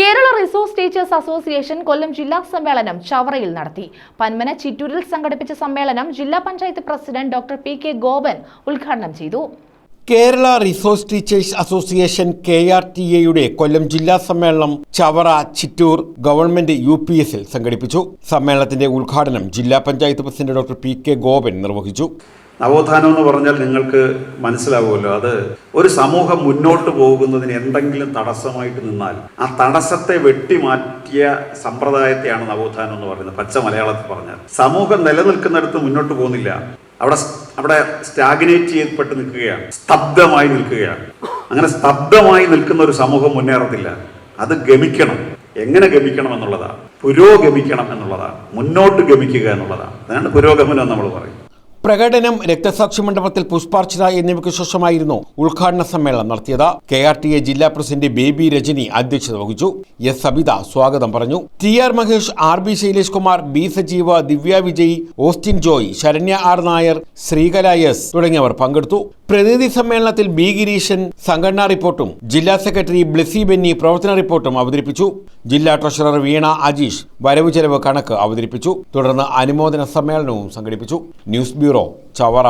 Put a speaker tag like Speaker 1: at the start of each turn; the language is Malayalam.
Speaker 1: കേരള റിസോഴ്സ് ടീച്ചേഴ്സ് അസോസിയേഷൻ കൊല്ലം ജില്ലാ സമ്മേളനം ചവറയിൽ നടത്തി. പന്മന ചിറ്റൂരിൽ സംഘടിപ്പിച്ച സമ്മേളനം ജില്ലാ panchayat president doctor PK Gopan ഉദ്ഘാടനം ചെയ്തു.
Speaker 2: Kerala resource teachers association KRTA കൊല്ലം ജില്ലാ സമ്മേളനം ചവറ ചിറ്റൂർ ഗവൺമെന്റ് UPSൽ സംഘടിപ്പിച്ചു. സമ്മേളനത്തിന്റെ ഉദ്ഘാടനം ജില്ലാ panchayat president doctor PK Gopan നിർവഹിച്ചു.
Speaker 3: നവോത്ഥാനം എന്ന് പറഞ്ഞാൽ നിങ്ങൾക്ക് മനസ്സിലാവുമല്ലോ, അത് ഒരു സമൂഹം മുന്നോട്ട് പോകുന്നതിന് എന്തെങ്കിലും തടസ്സമായിട്ട് നിന്നാൽ ആ തടസ്സത്തെ വെട്ടിമാറ്റിയ സമ്പ്രദായത്തെയാണ് നവോത്ഥാനം എന്ന് പറയുന്നത്. പച്ച മലയാളത്തിൽ പറഞ്ഞാൽ സമൂഹം നിലനിൽക്കുന്നിടത്ത് മുന്നോട്ട് പോകുന്നില്ല, അവിടെ സ്റ്റാഗ്നേറ്റ് ചെയ്യപ്പെട്ട് നിൽക്കുകയാണ്, സ്തബ്ധമായി നിൽക്കുകയാണ്. അങ്ങനെ സ്തബ്ധമായി നിൽക്കുന്ന ഒരു സമൂഹം മുന്നേറത്തില്ല. അത് ഗമിക്കണം. എങ്ങനെ ഗമിക്കണം എന്നുള്ളതാണ്, പുരോഗമിക്കണം എന്നുള്ളതാണ്, മുന്നോട്ട് ഗമിക്കുക എന്നുള്ളതാണ്. അതാണ് പുരോഗമനം നമ്മൾ പറയും.
Speaker 2: പ്രകടനം, രക്തസാക്ഷി മണ്ഡപത്തിൽ പുഷ്പാർച്ചന എന്നിവയ്ക്ക് ശേഷമായിരുന്നു ഉദ്ഘാടന സമ്മേളനം നടത്തിയത്. KRTA ജില്ലാ പ്രസിഡന്റ് ബേബി രജനി അധ്യക്ഷത വഹിച്ചു. S സബിത സ്വാഗതം പറഞ്ഞു. TR Mahesh, RB Shailesh Kumar, B Sajeeva, Divya Vijay, Austin Joy, Saranya R Nair, Sreekala S തുടങ്ങിയവർ പങ്കെടുത്തു. പ്രതിനിധി സമ്മേളനത്തിൽ B ഗിരീശൻ സംഘടനാ റിപ്പോർട്ടും ജില്ലാ സെക്രട്ടറി ബ്ലെസി ബെന്നി പ്രവർത്തന റിപ്പോർട്ടും അവതരിപ്പിച്ചു. ജില്ലാ ട്രഷറർ വീണ അജീഷ് വരവ് ചെലവ് കണക്ക് അവതരിപ്പിച്ചു. തുടർന്ന് അനുമോദന സമ്മേളനവും സംഘടിപ്പിച്ചു. News bureau Chavara.